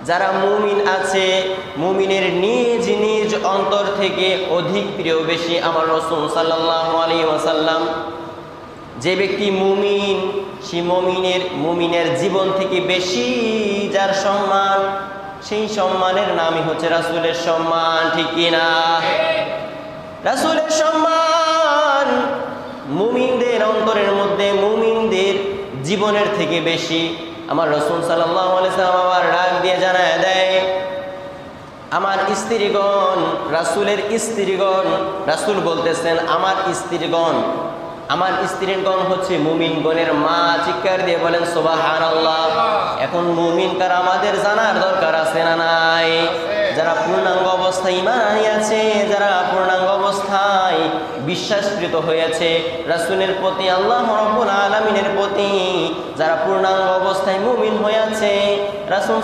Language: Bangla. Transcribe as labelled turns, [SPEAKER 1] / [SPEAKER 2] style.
[SPEAKER 1] যারা মুমিন আছে, মুমিনের নিজ নিজ অন্তর থেকে অধিক প্রিয় বেশি আমার রাসূল সাল্লাল্লাহু আলাইহি ওয়াসাল্লাম। যে ব্যক্তি মুমিন, সে মুমিনের জীবন থেকে বেশি যার সম্মান, সেই সম্মানের নামই হচ্ছে রাসূলের সম্মান। ঠিক কিনা? রাসূলের সম্মান মুমিনদের অন্তরের মধ্যে, মুমিনদের জীবনের থেকে বেশি। আমার রাসূল সাল্লাল্লাহু আলাইহি ওয়াসাল্লাম আবার ডাক দিয়ে জানায় দেয়, আমার স্ত্রীগণ, রাসূলের স্ত্রীগণ, রাসূল বলতেছেন আমার স্ত্রীগণ, আমার স্ত্রীগণ হচ্ছে মুমিনগণের মা। চিৎকার দিয়ে বলেন সুবহানাল্লাহ। এখন মুমিন কারা আমাদের জানার দরকার আছে না নাই? যারা পূর্ণাঙ্গ অবস্থায় ঈমান আনিয়াছে, যারা পূর্ণাঙ্গ অবস্থায় বিশ্বাসকৃত হয়েছে রাসূলের প্রতি, আল্লাহ রাব্বুল আলামিনের প্রতি, যারা পূর্ণাঙ্গ অবস্থায় মুমিন হয়েছে, রাসূল